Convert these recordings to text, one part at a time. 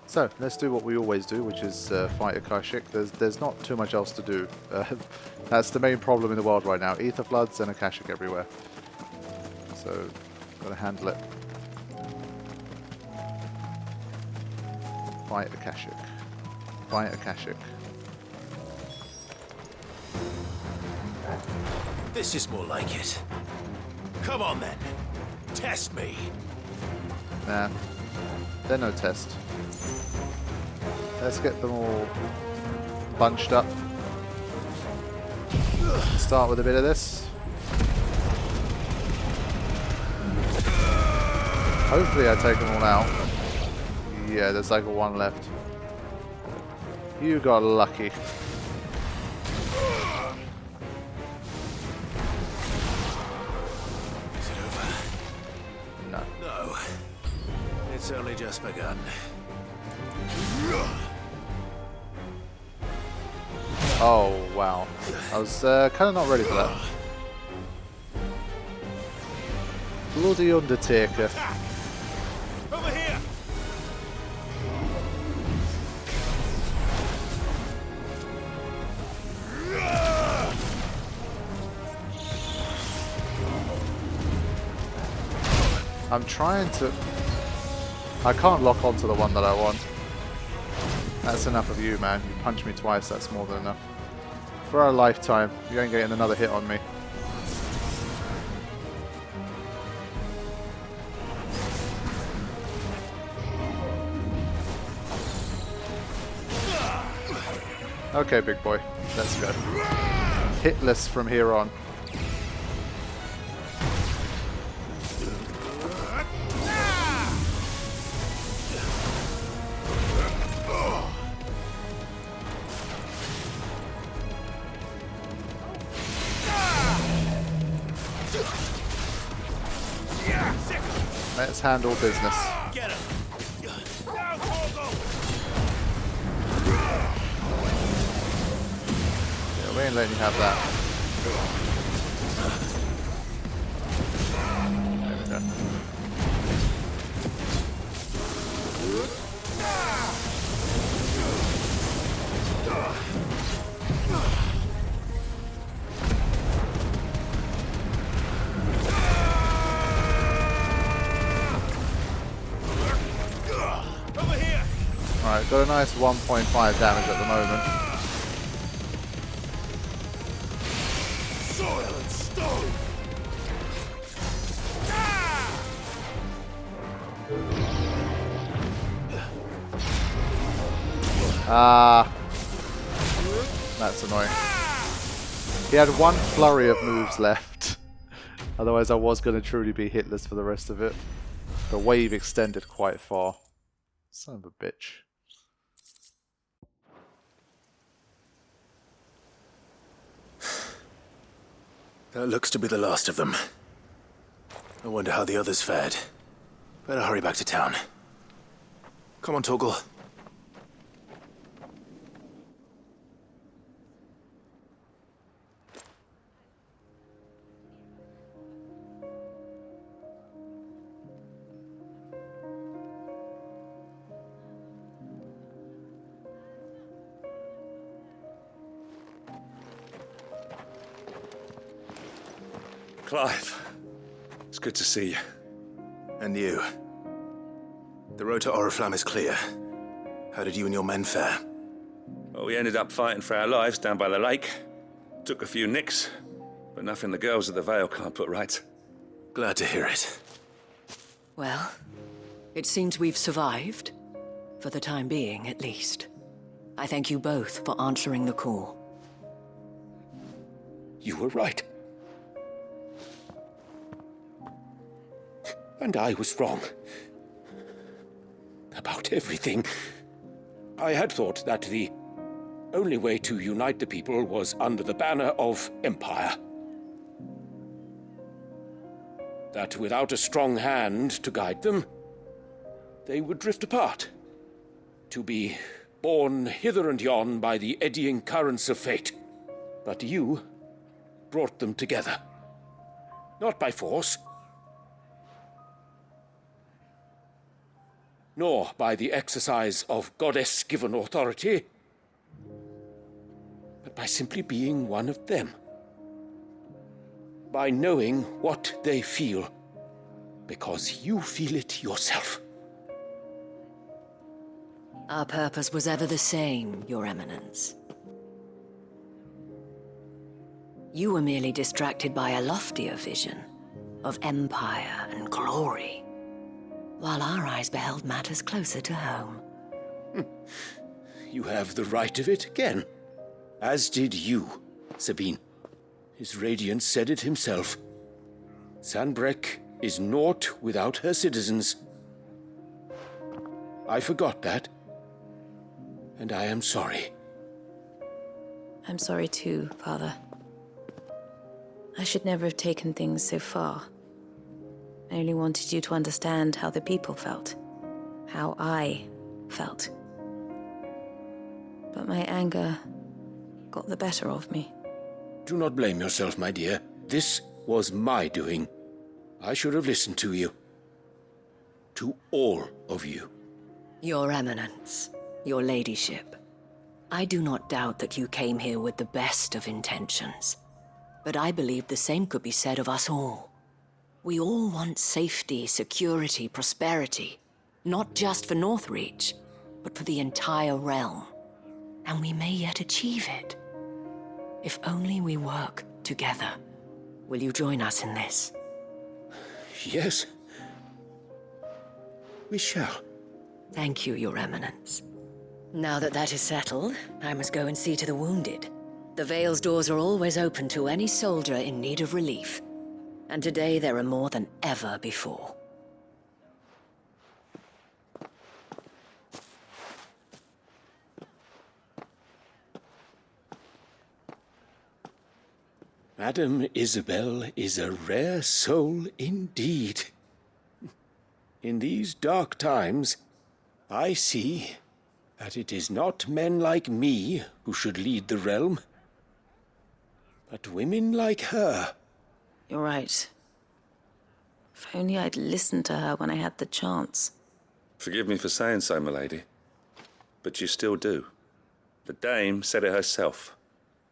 So let's do what we always do, which is fight Akashic. There's not too much else to do. That's the main problem in the world right now. Ether floods and Akashic everywhere. So gotta handle it. Fight Akashic. Fight Akashic. This is more like it. Come on then. Test me. Nah. They're no test. Let's get them all bunched up. Start with a bit of this. Hopefully I take them all out. Yeah, there's like one left. You got lucky. Is it over? No. No. It's only just begun. Oh, wow. I was kind of not ready for that. Bloody Undertaker. Over here. I'm trying to... I can't lock onto the one that I want. That's enough of you, man. You punched me twice, that's more than enough. For our lifetime, you ain't getting another hit on me. Okay, big boy. Let's go. Hitless from here on. Let's handle business. Get him. Yeah, we ain't letting you have that. There we go. Over here. Alright, got a nice 1.5 damage at the moment. Soil and stone. Ah, that's annoying. He had one flurry of moves left. Otherwise I was going to truly be hitless for the rest of it. The wave extended quite far. Son of a bitch. That looks to be the last of them. I wonder how the others fared. Better hurry back to town. Come on, Torgal. Clive, it's good to see you. And you. The road to Oriflamme is clear. How did you and your men fare? Well, we ended up fighting for our lives down by the lake. Took a few nicks, but nothing the girls of the Vale can't put right. Glad to hear it. Well, it seems we've survived. For the time being, at least. I thank you both for answering the call. You were right. And I was wrong. About everything. I had thought that the only way to unite the people was under the banner of Empire. That without a strong hand to guide them, they would drift apart. To be borne hither and yon by the eddying currents of fate. But you brought them together. Not by force, nor by the exercise of goddess-given authority, but by simply being one of them. By knowing what they feel, because you feel it yourself. Our purpose was ever the same, Your Eminence. You were merely distracted by a loftier vision of empire and glory, while our eyes beheld matters closer to home. You have the right of it again, as did you, Sabine. His radiance said it himself. Sanbreque is naught without her citizens. I forgot that, and I am sorry. I'm sorry too, Father. I should never have taken things so far. I only wanted you to understand how the people felt. How I felt. But my anger got the better of me. Do not blame yourself, my dear. This was my doing. I should have listened to you. To all of you. Your Eminence, your ladyship, I do not doubt that you came here with the best of intentions. But I believe the same could be said of us all. We all want safety, security, prosperity. Not just for Northreach, but for the entire realm. And we may yet achieve it. If only we work together. Will you join us in this? Yes. We shall. Thank you, Your Eminence. Now that that is settled, I must go and see to the wounded. The Vale's doors are always open to any soldier in need of relief. And today there are more than ever before. Madame Isabel is a rare soul indeed. In these dark times, I see that it is not men like me who should lead the realm, but women like her. You're right. If only I'd listened to her when I had the chance. Forgive me for saying so, my lady, but you still do. The dame said it herself.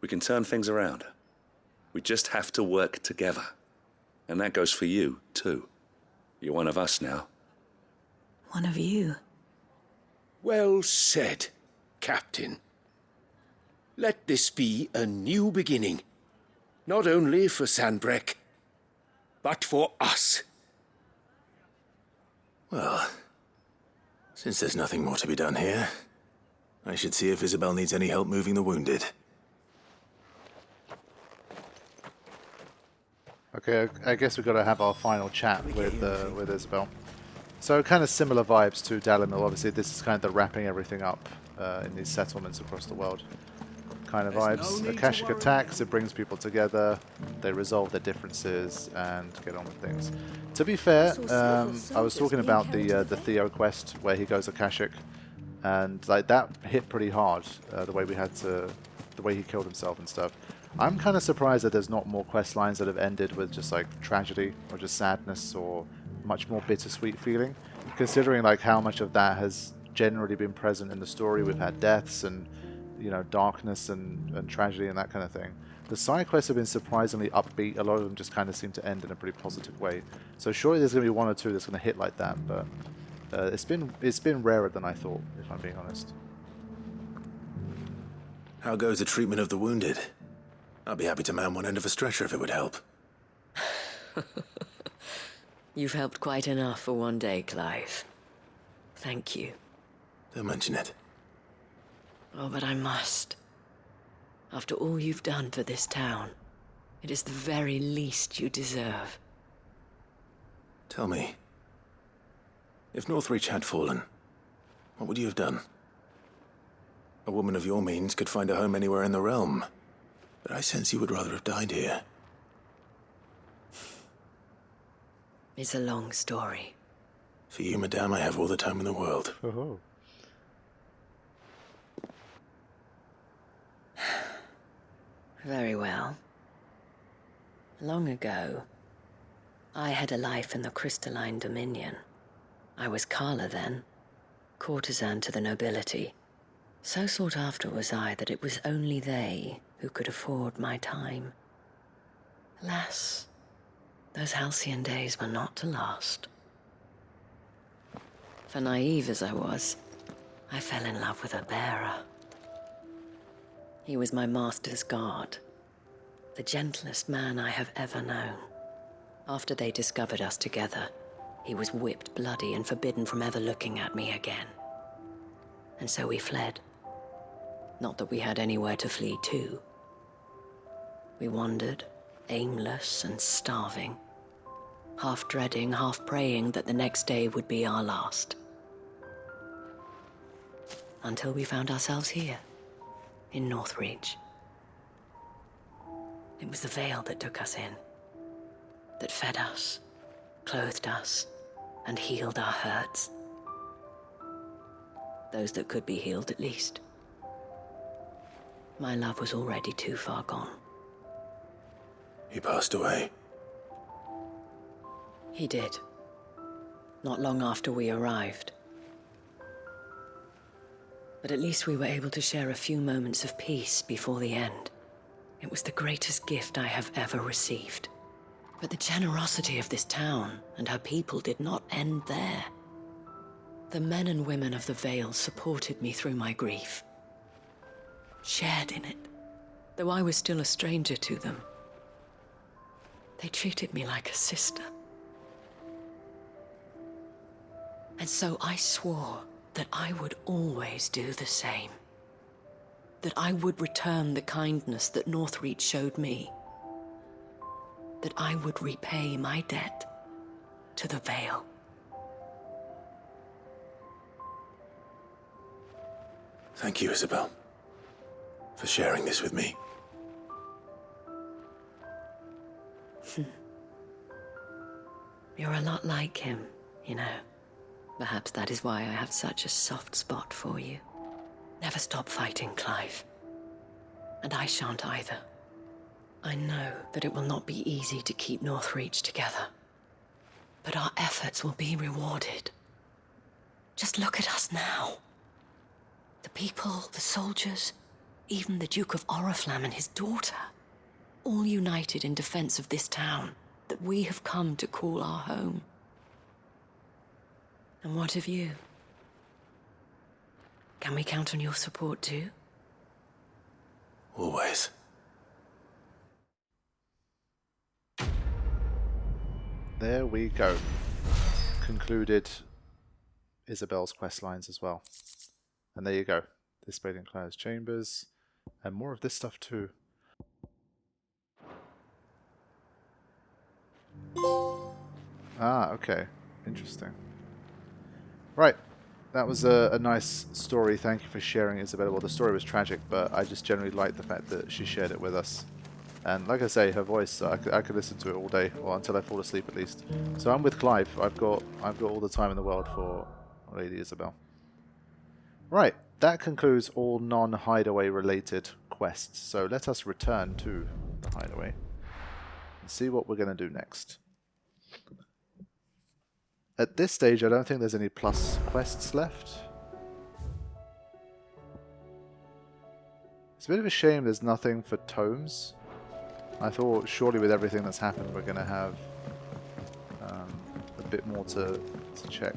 We can turn things around. We just have to work together. And that goes for you, too. You're one of us now. One of you. Well said, Captain. Let this be a new beginning. Not only for Sanbreque, but for us. Well, since there's nothing more to be done here, I should see if Isabel needs any help moving the wounded. Okay, I guess we've got to have our final chat with Isabel. So kind of similar vibes to Dalimil. Obviously, this is kind of the wrapping everything up in these settlements across the world. Kind of vibes. Akashic attacks, it brings people together, they resolve their differences and get on with things. To be fair, I was talking about the Theo quest where he goes Akashic, and like that hit pretty hard. The way he killed himself and stuff. I'm kind of surprised that there's not more quest lines that have ended with just like tragedy or just sadness or much more bittersweet feeling, considering like how much of that has generally been present in the story. We've had deaths and, you know, darkness and tragedy and that kind of thing. The side quests have been surprisingly upbeat. A lot of them just kind of seem to end in a pretty positive way. So surely there's going to be one or two that's going to hit like that, but it's been rarer than I thought, if I'm being honest. How goes the treatment of the wounded? I'd be happy to man one end of a stretcher if it would help. You've helped quite enough for one day, Clive. Thank you. Don't mention it. Oh, but I must. After all you've done for this town, it is the very least you deserve. Tell me, if Northreach had fallen, what would you have done? A woman of your means could find a home anywhere in the realm, but I sense you would rather have died here. It's a long story. For you, madame, I have all the time in the world. Oh. Very well. Long ago, I had a life in the Crystalline Dominion. I was Carla then, courtesan to the nobility. So sought after was I that it was only they who could afford my time. Alas, those halcyon days were not to last. For naive as I was, I fell in love with a bearer. He was my master's guard, the gentlest man I have ever known. After they discovered us together, he was whipped bloody and forbidden from ever looking at me again. And so we fled. Not that we had anywhere to flee to. We wandered, aimless and starving, half dreading, half praying that the next day would be our last. Until we found ourselves here, in Northreach. It was the Vale that took us in, that fed us, clothed us, and healed our hurts. Those that could be healed, at least. My love was already too far gone. He passed away. He did. Not long after we arrived. But at least we were able to share a few moments of peace before the end. It was the greatest gift I have ever received. But the generosity of this town and her people did not end there. The men and women of the Vale supported me through my grief. Shared in it, though I was still a stranger to them. They treated me like a sister. And so I swore that I would always do the same. That I would return the kindness that Northreach showed me. That I would repay my debt to the Vale. Thank you, Isabel, for sharing this with me. You're a lot like him, you know. Perhaps that is why I have such a soft spot for you. Never stop fighting, Clive. And I shan't either. I know that it will not be easy to keep Northreach together. But our efforts will be rewarded. Just look at us now. The people, the soldiers, even the Duke of Oriflamme and his daughter, all united in defense of this town that we have come to call our home. And what of you? Can we count on your support too? Always. There we go. Concluded Isabel's quest lines as well. And there you go. Displayed in Claire's chambers. And more of this stuff too. Ah, okay. Interesting. Right. That was a nice story. Thank you for sharing, Isabella. Well, the story was tragic, but I just generally liked the fact that she shared it with us. And like I say, her voice, I could listen to it all day, or until I fall asleep at least. So I'm with Clive. I've got all the time in the world for Lady Isabel. Right. That concludes all non-hideaway related quests. So let us return to the hideaway and see what we're going to do next. At this stage, I don't think there's any plus quests left. It's a bit of a shame there's nothing for tomes. I thought surely with everything that's happened we're going to have a bit more to check.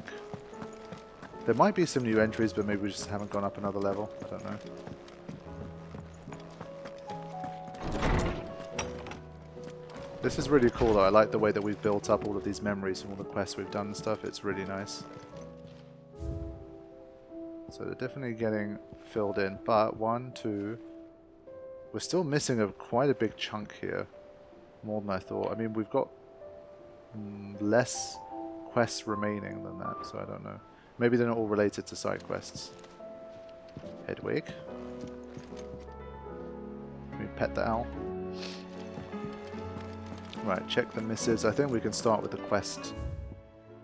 There might be some new entries, but maybe we just haven't gone up another level. I don't know. This is really cool though. I like the way that we've built up all of these memories from all the quests we've done and stuff. It's really nice. So they're definitely getting filled in. But one, two... We're still missing quite a big chunk here. More than I thought. I mean, we've got less quests remaining than that, so I don't know. Maybe they're not all related to side quests. Hedwig. Let me pet the owl. Right, check the missives. I think we can start with the quest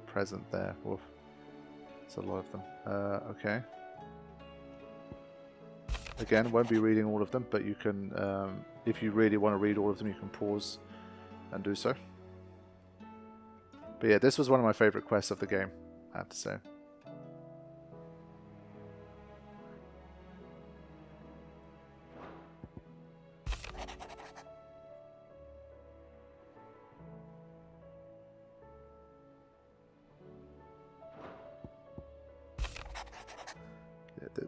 present there. Oof. There's a lot of them. Okay. Again, won't be reading all of them, but you can, if you really want to read all of them, you can pause and do so. But yeah, this was one of my favourite quests of the game, I have to say.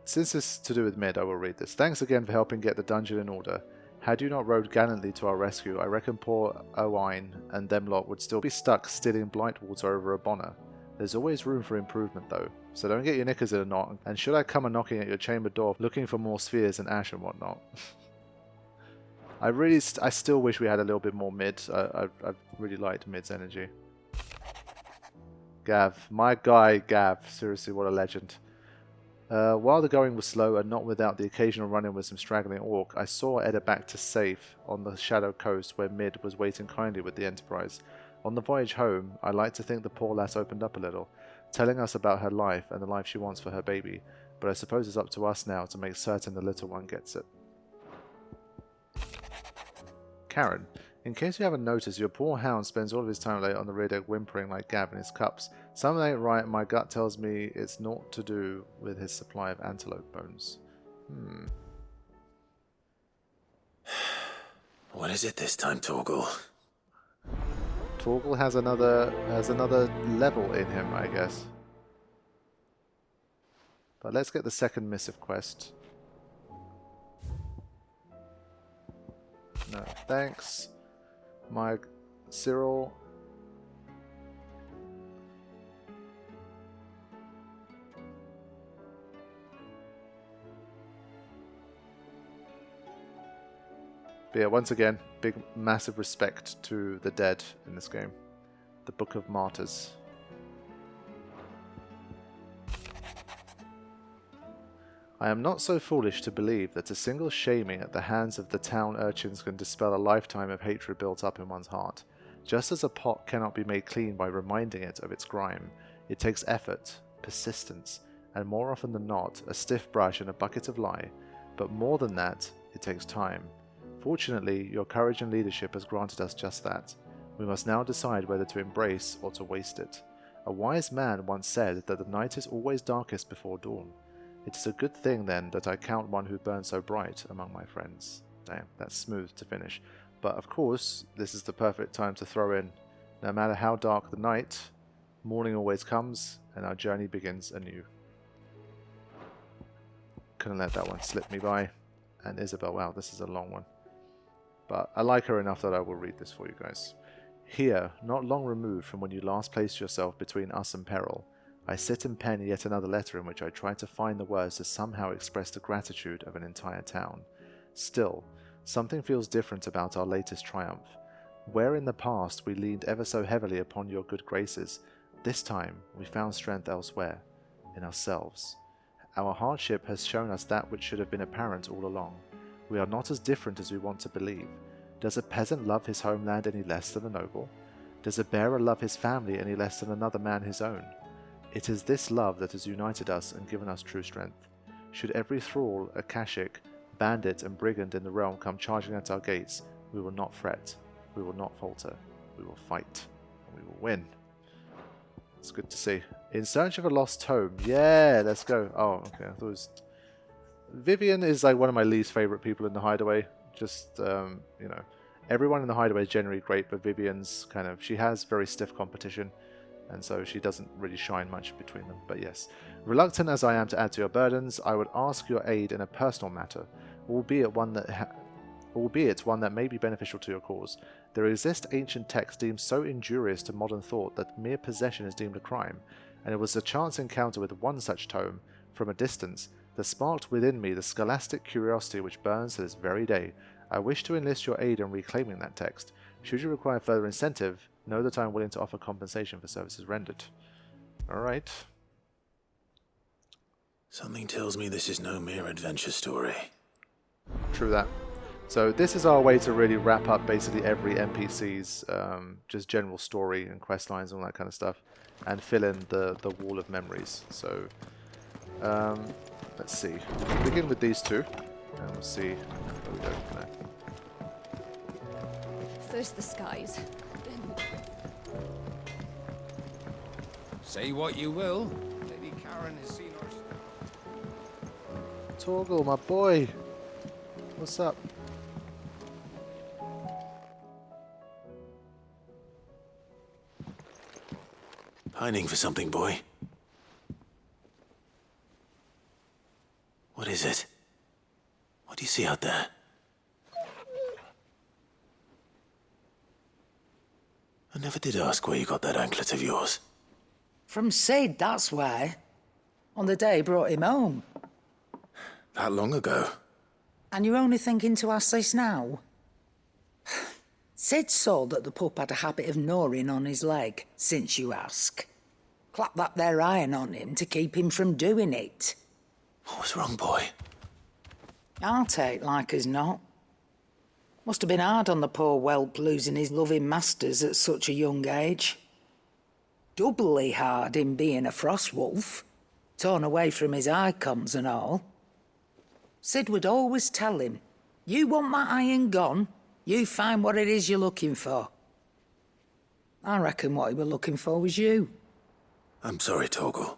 Since this is to do with Mid, I will read this. Thanks again for helping get the dungeon in order. Had you not rode gallantly to our rescue, I reckon poor Owain and them lot would still be stuck stealing Blightwater over a bonner. There's always room for improvement though, so don't get your knickers in a knot, and should I come a knocking at your chamber door looking for more spheres and ash and whatnot. I still wish we had a little bit more Mid. I really liked Mid's energy. Gav, my guy Gav, seriously what a legend. While the going was slow and not without the occasional run-in with some straggling orc, I saw Edda back to safe on the Shadow Coast where Mid was waiting kindly with the Enterprise. On the voyage home, I like to think the poor lass opened up a little, telling us about her life and the life she wants for her baby, but I suppose it's up to us now to make certain the little one gets it. Karen, in case you haven't noticed, your poor hound spends all of his time late on the rear deck whimpering like Gav in his cups. Something ain't right, my gut tells me it's naught to do with his supply of antelope bones. What is it this time, Torgal? Torgal has another level in him, I guess. But let's get the second missive quest. No, thanks. My Cyril. But yeah, once again, big, massive respect to the dead in this game. The Book of Martyrs. I am not so foolish to believe that a single shaming at the hands of the town urchins can dispel a lifetime of hatred built up in one's heart. Just as a pot cannot be made clean by reminding it of its grime, it takes effort, persistence, and more often than not, a stiff brush and a bucket of lye. But more than that, it takes time. Fortunately, your courage and leadership has granted us just that. We must now decide whether to embrace or to waste it. A wise man once said that the night is always darkest before dawn. It is a good thing, then, that I count one who burns so bright among my friends. Damn, that's smooth to finish. But of course, this is the perfect time to throw in, no matter how dark the night, morning always comes, and our journey begins anew. Couldn't let that one slip me by. And Isabel, wow, this is a long one. But I like her enough that I will read this for you guys. Here, not long removed from when you last placed yourself between us and peril, I sit and pen yet another letter in which I try to find the words to somehow express the gratitude of an entire town. Still, something feels different about our latest triumph. Where in the past we leaned ever so heavily upon your good graces, this time we found strength elsewhere, in ourselves. Our hardship has shown us that which should have been apparent all along. We are not as different as we want to believe. Does a peasant love his homeland any less than a noble? Does a bearer love his family any less than another man his own? It is this love that has united us and given us true strength. Should every thrall, akashic, bandit and brigand in the realm come charging at our gates, we will not fret, we will not falter, we will fight, and we will win. It's good to see. In search of a lost tome. Yeah, let's go. Oh, okay. I thought it was... Vivian is like one of my least favorite people in the Hideaway. Just, you know, everyone in the Hideaway is generally great, but Vivian's kind of... She has very stiff competition, and so she doesn't really shine much between them. But yes, reluctant as I am to add to your burdens, I would ask your aid in a personal matter, albeit one that may be beneficial to your cause. There exist ancient texts deemed so injurious to modern thought that mere possession is deemed a crime, and it was a chance encounter with one such tome, from a distance, that sparked within me the scholastic curiosity which burns to this very day. I wish to enlist your aid in reclaiming that text. Should you require further incentive, know that I am willing to offer compensation for services rendered. Alright. Something tells me this is no mere adventure story. True that. So this is our way to really wrap up basically every NPC's just general story and quest lines and all that kind of stuff, and fill in the wall of memories. So let's see. We'll begin with these two, and we'll see where we go from there. First the skies. Say what you will, Lady Karen has seen our... Torgal, my boy! What's up? Pining for something, boy. What is it? What do you see out there? I never did ask where you got that anklet of yours. From Sid, that's why. On the day he brought him home. That long ago? And you're only thinking to ask this now? Sid saw that the pup had a habit of gnawing on his leg, since you ask. Clap that there iron on him to keep him from doing it. What was wrong, boy? I'll take like as not. Must have been hard on the poor whelp losing his loving masters at such a young age. Doubly hard in being a frost wolf, torn away from his icons and all. Sid would always tell him, you want that iron gone, you find what it is you're looking for. I reckon what he were looking for was you. I'm sorry, Torgal.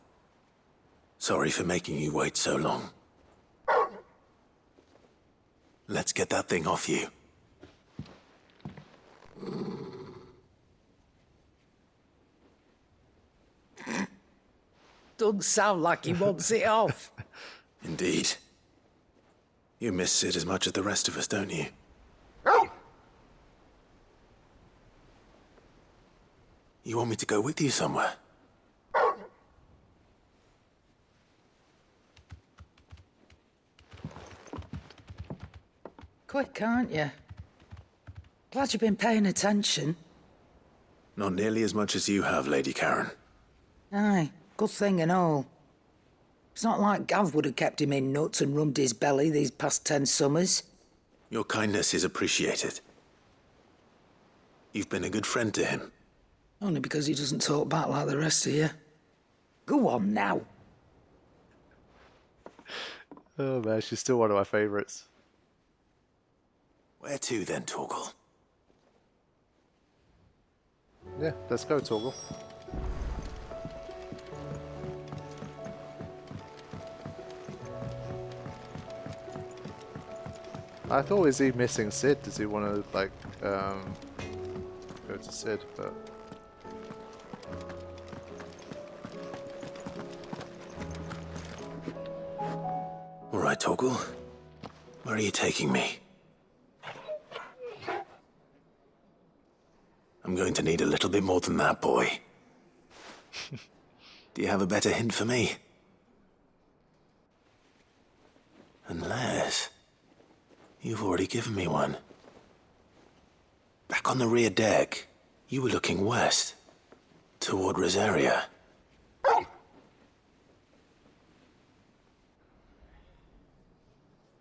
Sorry for making you wait so long. Let's get that thing off you. Doesn't sound like he wants it off. Indeed. You miss Sid as much as the rest of us, don't you? You want me to go with you somewhere? Quick, aren't you? Glad you've been paying attention. Not nearly as much as you have, Lady Karen. Aye, good thing and all. It's not like Gav would have kept him in nuts and rubbed his belly these past 10 summers. Your kindness is appreciated. You've been a good friend to him. Only because he doesn't talk back like the rest of you. Go on now. Oh man, she's still one of my favourites. Where to then, Torgal? Yeah, let's go, Torgal. I thought, is he missing Sid? Does he want to, like, go to Sid? But All right, Torgal. Where are you taking me? I'm going to need a little bit more than that, boy. Do you have a better hint for me? Unless... you've already given me one. Back on the rear deck, you were looking west, toward Rosaria.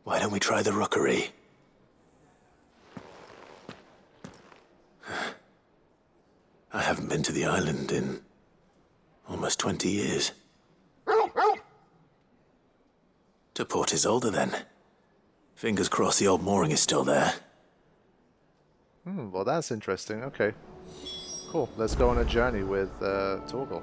Why don't we try the rookery? I haven't been to the island in almost 20 years. To Port Isolde, then. Fingers crossed the old mooring is still there. well, that's interesting. Okay, cool. Let's go on a journey with Torgal.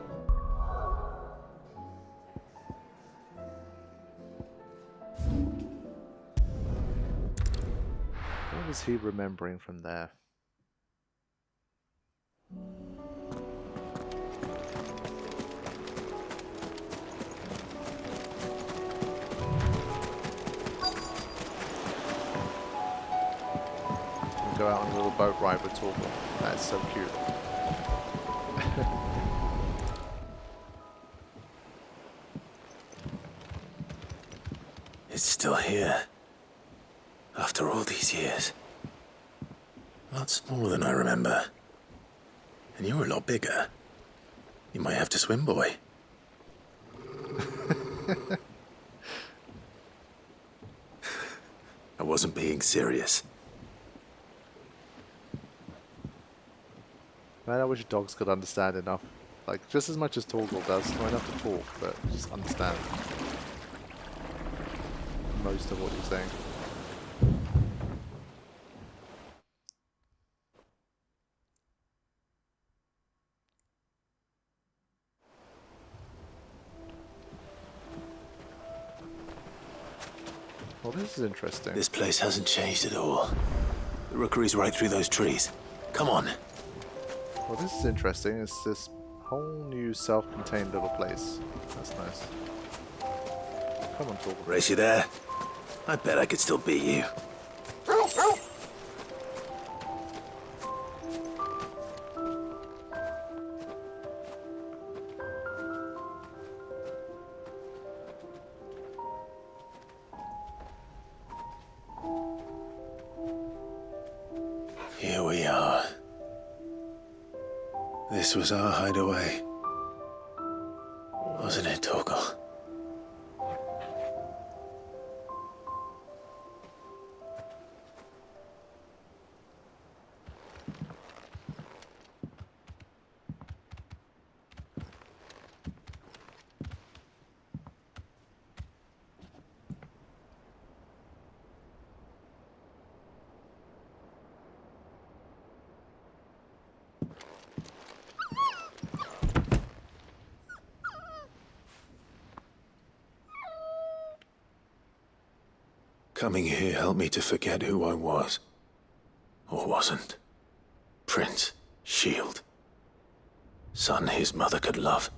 What is he remembering from there? Go out on a little boat ride with Torgal. That is so cute. It's still here. After all these years. A lot smaller than I remember. And you're a lot bigger. You might have to swim, boy. I wasn't being serious. Man, I wish dogs could understand enough. Like, just as much as Torgal does. Not enough to talk, but just understand most of what you're saying. Well, this is interesting. This place hasn't changed at all. The rookery's right through those trees. Come on. Well, this is interesting. It's this whole new self-contained little place. That's nice. Come on, Torgal. Race you there? I bet I could still beat you. Here we are. This was our hideaway. Wasn't it, Torgal? Coming here helped me to forget who I was. Or wasn't. Prince, shield. Son his mother could love.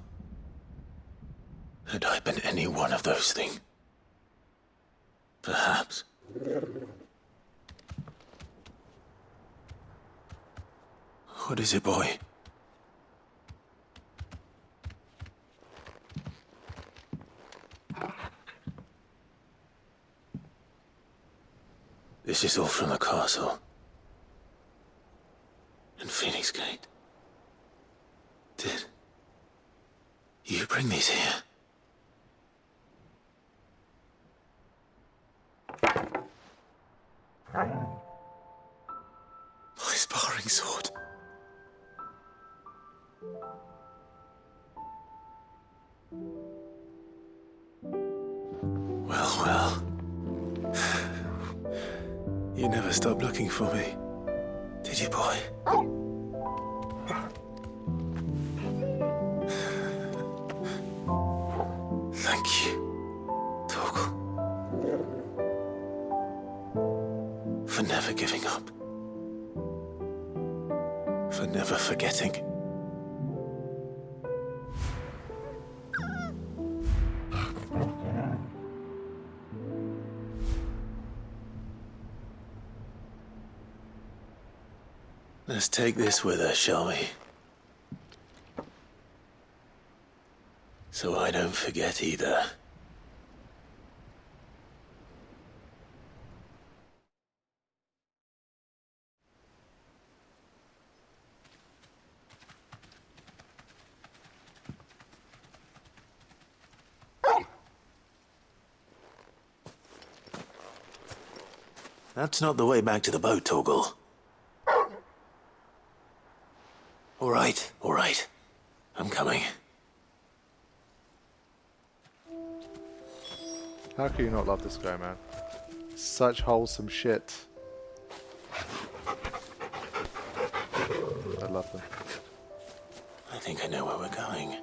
Had I been any one of those things? Perhaps. What is it, boy? This is all from the castle. And Phoenix Gate. Did you bring these here? My sparring sword. Well. You never stopped looking for me, did you, boy? Thank you, Torgal, for never giving up, for never forgetting. Let's take this with us, shall we? So I don't forget either. That's not the way back to the boat, Torgal. All right. I'm coming. How can you not love this guy, man? Such wholesome shit. I love them. I think I know where we're going.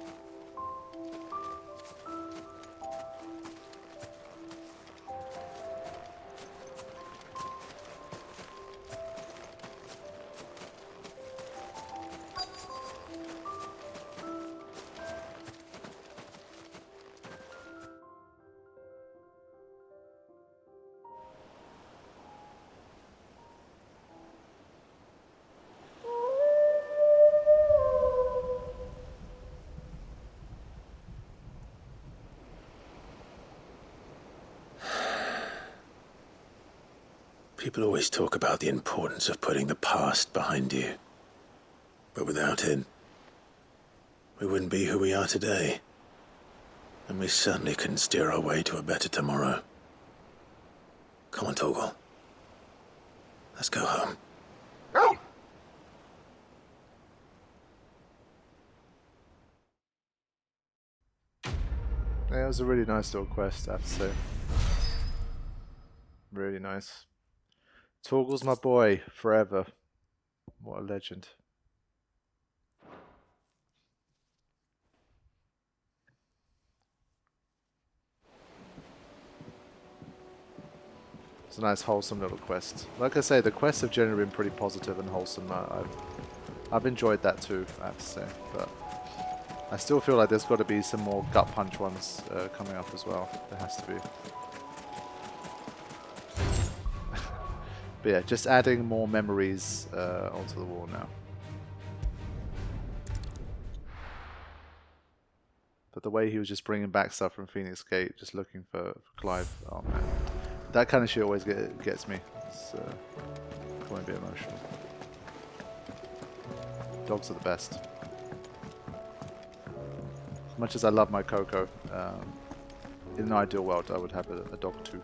People always talk about the importance of putting the past behind you. But without it, we wouldn't be who we are today. And we certainly couldn't steer our way to a better tomorrow. Come on, Torgal. Let's go home. Yeah, it was a really nice little quest, I have to say. Really nice. Torgal's my boy, forever. What a legend. It's a nice, wholesome little quest. Like I say, the quests have generally been pretty positive and wholesome. I've enjoyed that too, I have to say. But I still feel like there's got to be some more gut punch ones coming up as well. There has to be. But yeah, just adding more memories onto the wall now. But the way he was just bringing back stuff from Phoenix Gate, just looking for Clive, oh man. That kind of shit always gets me. It's quite a bit emotional. Dogs are the best. As much as I love my Coco, in an ideal world I would have a dog too.